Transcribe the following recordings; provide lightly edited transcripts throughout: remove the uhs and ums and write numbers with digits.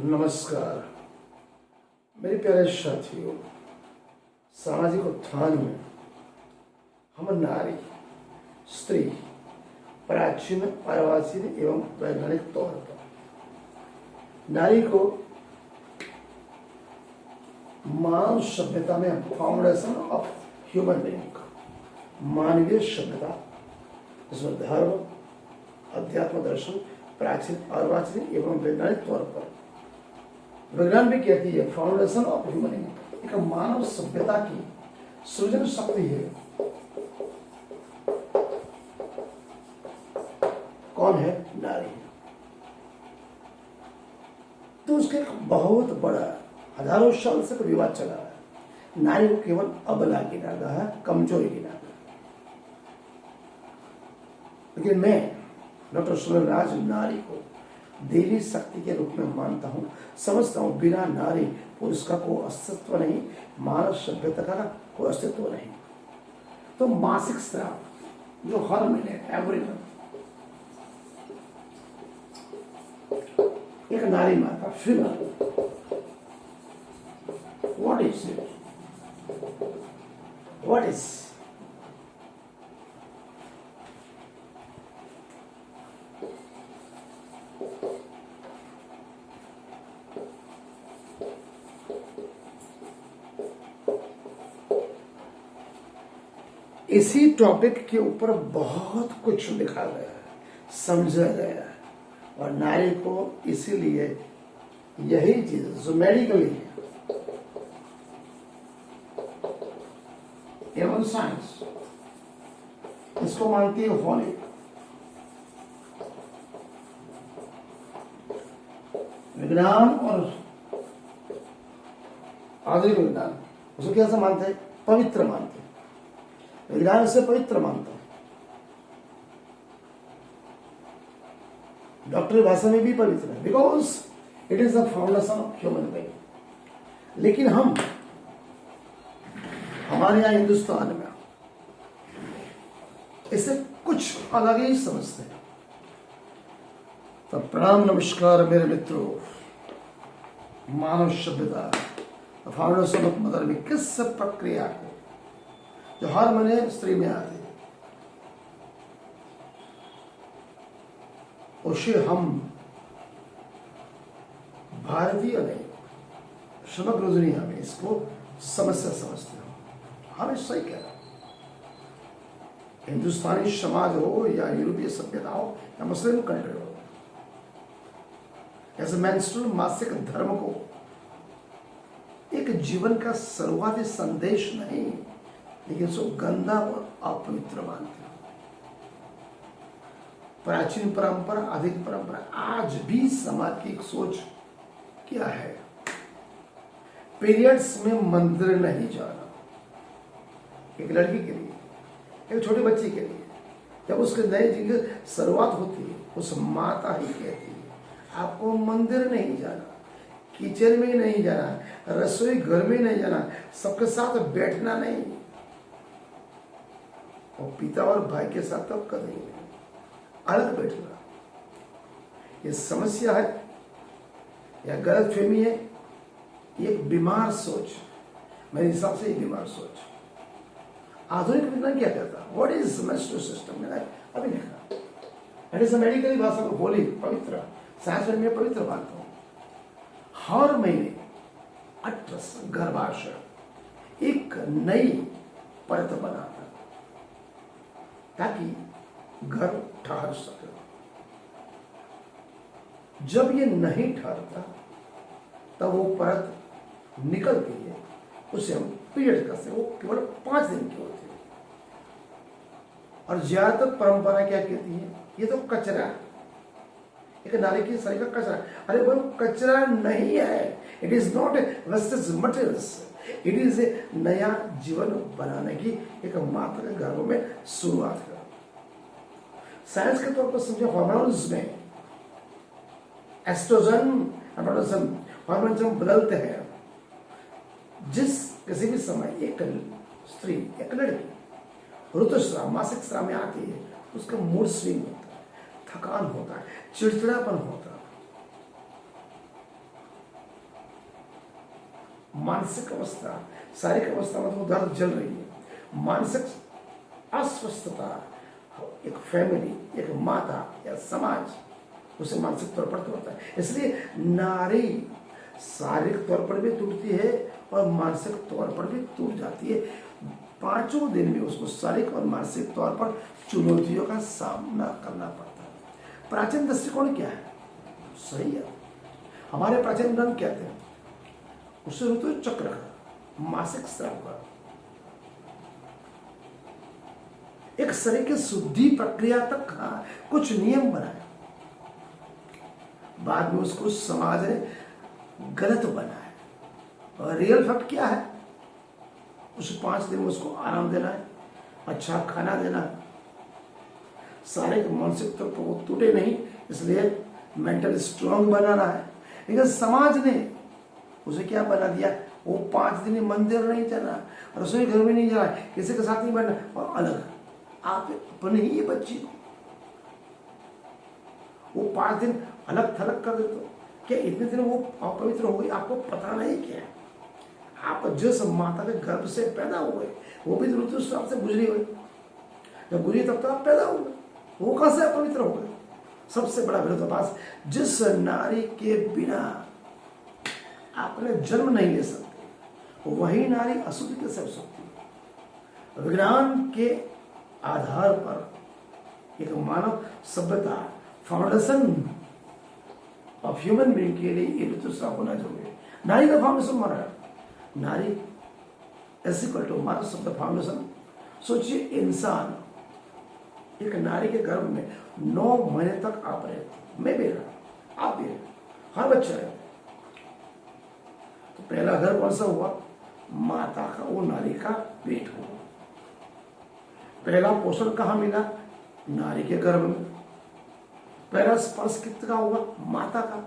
नमस्कार मेरे प्यारे साथियों। सामाजिक उत्थान में हम नारी, स्त्री, प्राचीन, अर्वाचीन एवं वैज्ञानिक तौर पर नारी को मानव सभ्यता में फाउंडेशन ऑफ ह्यूमन बीइंग, मानवीय सभ्यता, जिसमें धर्म, अध्यात्म, दर्शन, प्राचीन, अर्वाचीन एवं वैज्ञानिक तौर पर विज्ञान भी कहती है फाउंडेशन ऑफ ह्यूमन बीइंग, एक मानव सभ्यता की सृजन शक्ति है। कौन है? नारी। तो उसका एक बहुत बड़ा हजारों साल से विवाद चला है। नारी को केवल अबला गिना गया है, कमजोरी गिना गया। लेकिन मैं डॉक्टर सुनील राज नारी को देवी शक्ति के रूप में मानता हूं, समझता हूं बिना नारी पुरुष का कोई अस्तित्व नहीं, मानव सभ्यता का कोई अस्तित्व नहीं। तो मासिक स्राव जो हर महीने एवरी मंथ एक नारी माता female, what is it? What is? इसी टॉपिक के ऊपर बहुत कुछ लिखा गया है, समझा गया है, और नारी को इसीलिए यही चीज जो मेडिकली एवं साइंस इसको मानती है होली, विज्ञान और आधुनिक विज्ञान उसको कैसे मानते हैं? पवित्र मानते हैं। विज्ञान से पवित्र मानता है। डॉक्टरी भाषा में भी पवित्र है, because it is the foundation of human being. लेकिन हम हमारे यहां हिंदुस्तान में इसे कुछ अलग ही समझते हैं। तो प्रणाम, नमस्कार मेरे मित्रों। मानव सभ्यता फाउंडेशन ऑफ मदर में किस प्रक्रिया को जो हर महीने स्त्री में आती है, उसे हम भारतीय नहीं, समग्र दुनिया में इसको समस्या समझते हो। हमें सही कह रहा, हिंदुस्तानी समाज हो या यूरोपीय सभ्यता हो या मुस्लिम कंट्री हो, ऐसे मेंस्ट्रुअल मासिक धर्म को एक जीवन का शुरुआती संदेश नहीं, लेकिन उसको गंदा और अपवित्र मानते हैं। प्राचीन परंपरा, आधुनिक परंपरा, आज भी समाज की एक सोच क्या है? पीरियड्स में मंदिर नहीं जाना। एक लड़की के लिए, एक छोटे बच्चे के लिए, जब उसके नए जीवन की शुरुआत होती है, उस माता ही कहती है आपको मंदिर नहीं जाना, किचन में नहीं जाना, रसोई घर में नहीं जाना, सबके साथ बैठना नहीं, और पिता और भाई के साथ तो कभी नहीं, अलग बैठना। ये समस्या है या गलत फहमी है? एक बीमार सोच, मेरे हिसाब से एक बीमार सोच। आधुनिक विज्ञान क्या कहता है? What is menstrual system? मैंने अभी लिखा, इट इज मेडिकली भाषा में होली, पवित्र, साइंस में पवित्र मानता हूं। हर महीने अट्रस गर्भाशय एक नई परत बनाता ताकि गर्भ ठहर सके। जब ये नहीं ठहरता तब वो परत निकलती है, उसे हम पीरियड कहते हैं। वो केवल 5 दिन की होती है। और ज्यादातर परंपरा क्या कहती है? ये तो कचरा है, एक नारी की शरीर का कचरा। अरे वो कचरा नहीं है, it is not wastage materials, it is a नया जीवन बनाने की एक माता के गर्भ में शुरुआत है। साइंस के तौर पर समझे, हार्मोन्स में एस्ट्रोजन, हार्मोन जब बदलते हैं, जिस किसी भी समय एक स्त्री, एक लड़की ऋतुस्राव, मासिक स्राव में आती है, उसका मूड स्विंग होता है, थकान होता है, चिड़चिड़ापन होता है। मानसिक अवस्था, शारीरिक अवस्था मतलब दर्द जल रही है, मानसिक अस्वस्थता एक फैमिली, एक माता या समाज उसे मानसिक तौर पर तोड़ता है। इसलिए नारी शारीरिक तौर पर भी टूटती है और मानसिक तौर पर भी टूट जाती है। 5 दिन में उसको शारीरिक और मानसिक तौर पर चुनौतियों का सामना करना पड़ता है। प्राचीन दृष्टिकोण क्या है? सही है, हमारे प्राचीन ग्रंथ कहते हैं उसे ऋतु चक्र का, मासिक स्राव का, एक शरीर की शुद्धि प्रक्रिया तक का कुछ नियम बनाए, बाद में उसको समाज ने गलत बनाया। और रियल फैक्ट क्या है? उसे 5 दिन में उसको आराम देना है, अच्छा खाना देना है, सारे मानसिक तौर पर वो टूटे नहीं, इसलिए मेंटल स्ट्रांग बनाना है। लेकिन समाज ने उसे क्या बना दिया? वो 5 दिन मंदिर नहीं जाना, रसोई घर में नहीं जाना, किसी के साथ नहीं बैठना, और अलग आप अपने ही बच्ची को वो 5 दिन अलग थलग कर देते हो। क्या इतने दिन वो अपवित्र हो गई? आपको पता नहीं क्या? आप जिस माता के गर्भ से पैदा हुए वो भी ऋतुस्राव से गुजरी हुई, जब गुजरी तब तो आप पैदा हुए, वो कहां से अपवित्र हो गए? सबसे बड़ा विरोधाभास, जिस नारी के बिना आपने जन्म नहीं ले सकते वही नारी अशुद्ध कैसे हो सकती है? विज्ञान के आधार पर एक मानव सभ्यता फाउंडेशन ऑफ ह्यूमन बीइंग के लिए ये ऋतुस्राव होना जरूरी है। नारी का फाउंडेशन माना है, नारी एज इक्वल टू मानव शब्द फाउंडेशन। सोचिए, इंसान एक नारी के गर्भ में 9 महीने तक आप रहे, मैं भी रहा, आप भी रहे, हर बच्चा रहे। तो पहला घर कौन सा हुआ? माता का, वो नारी का पेट हुआ। पहला पोषण कहां मिला? नारी के गर्भ में। पहला स्पर्श किसका हुआ? माता का।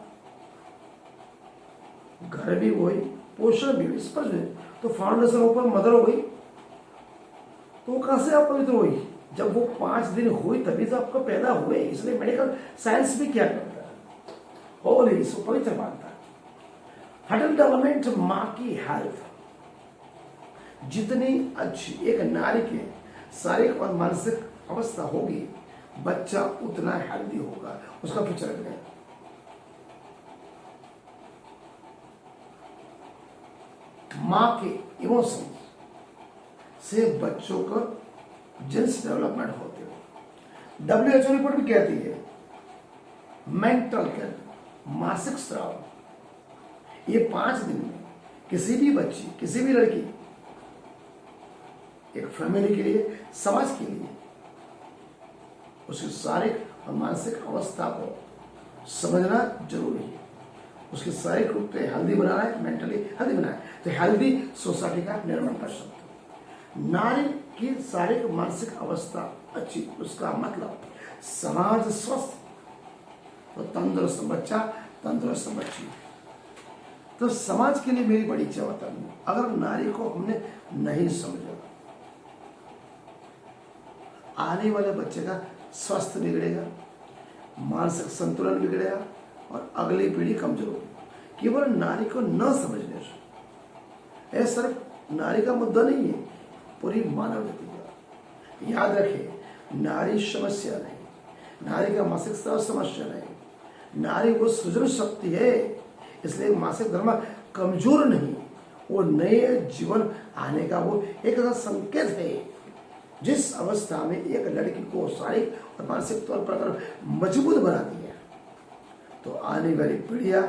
घर भी वही, पोषण भी, स्पर्श भी, तो फाउंडेशन ऊपर मदर हो गई। तो कहां से आप पवित्र हुई? जब वो 5 दिन हुई तभी तो आपको पैदा हुए। इसलिए मेडिकल साइंस भी क्या करता है? होली इसको पवित्र मानता है। हडल डेवलपमेंट, मां की हेल्थ जितनी अच्छी एक नारी के शारीरिक और मानसिक अवस्था होगी, बच्चा उतना हेल्दी होगा, उसका फ्यूचर है। मां के इमोशन से बच्चों का जेन्स डेवलपमेंट होते हैं। WHO रिपोर्ट भी कहती है मेंटल केयर, मासिक स्राव ये 5 दिन में किसी भी बच्ची, किसी भी लड़की, एक फैमिली के लिए, समाज के लिए उसकी शारीरिक और मानसिक अवस्था को समझना जरूरी है। उसकी शारीरिक रूप से हेल्दी बनाना है, मेंटली हेल्दी बनाना है, तो हेल्दी सोसाइटी का निर्माण कर सकते हैं। नारी की शारीरिक मानसिक अवस्था अच्छी, उसका मतलब समाज स्वस्थ तो तंदुरुस्त बच्चा, तंदुरुस्त बच्ची। तो समाज के लिए मेरी बड़ी इच्छा होता है, अगर नारी को हमने नहीं समझा, आने वाले बच्चे का स्वास्थ्य बिगड़ेगा, मानसिक संतुलन बिगड़ेगा और अगली पीढ़ी कमजोर होगी। केवल नारी को न समझने से, यह सिर्फ नारी का मुद्दा नहीं है, पूरी मानव जाति का। याद रखिए, नारी समस्या नहीं, नारी का मासिक स्राव समस्या नहीं, नारी को सृजन शक्ति है। इसलिए मासिक धर्म कमजोर नहीं, वो नए जीवन आने का वो एक संकेत है। जिस अवस्था में एक लड़की को शारीरिक और मानसिक तौर पर अगर मजबूत बनाती है तो आने वाली पीढ़ियां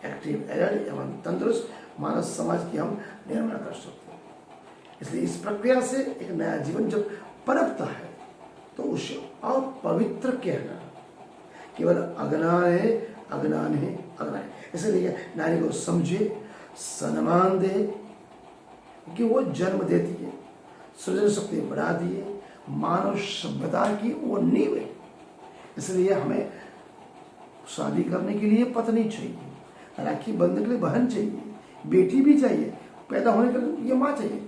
एक्टिव, एलर्ट एवं तंदुरुस्त मानव समाज की हम निर्माण कर सकते हैं। इसलिए इस प्रक्रिया से एक नया जीवन जब पनपता है तो उसे अपवित्र कहना केवल अज्ञान है, अज्ञान है, अज्ञान है। इसलिए नारी को समझे, सम्मान दे, क्योंकि वो जन्म देती है, सृजन शक्ति बढ़ा दिए, मानव सभ्यता की वो नींव है। इसलिए हमें शादी करने के लिए पत्नी चाहिए, राखी बंधने के लिए बहन चाहिए, बेटी भी चाहिए, पैदा होने के लिए माँ चाहिए।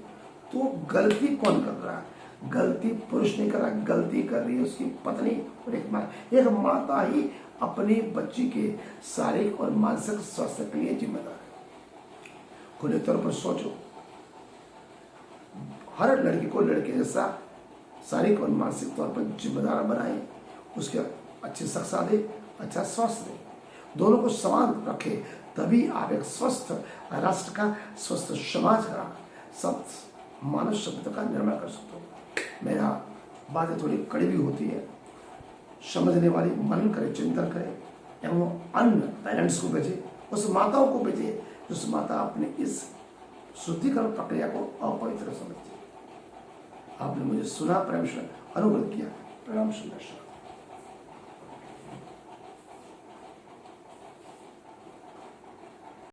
तो गलती कौन कर रहा है? गलती पुरुष नहीं कर रहा, गलती कर रही है उसकी पत्नी और एक माँ। एक माता ही अपनी बच्ची के शारीरिक और मानसिक स्वास्थ्य के लिए जिम्मेदार है। खुले तौर पर सोचो। हर लड़की को लड़के जैसा शारीरिक और मानसिक तौर पर जिम्मेदार बनाए, उसके अच्छी शिक्षा दे, अच्छा स्वास्थ्य दे, दोनों को समान रखे, तभी आप एक स्वस्थ राष्ट्र का, स्वस्थ समाज का, स्वस्थ मानव सभ्यता का निर्माण कर सकते हो। मेरा बातें थोड़ी कड़वी होती है, समझने वाली मनन करे, चिंतन करे, एवं अन्य पेरेंट्स को भेजे, उस माताओं को भेजे जिस माता अपने इस शुद्धिकरण प्रक्रिया को अपवित्र समझती है। आपने मुझे सुना, प्रेम से अनुग्रह किया। प्रणाम सुंदर।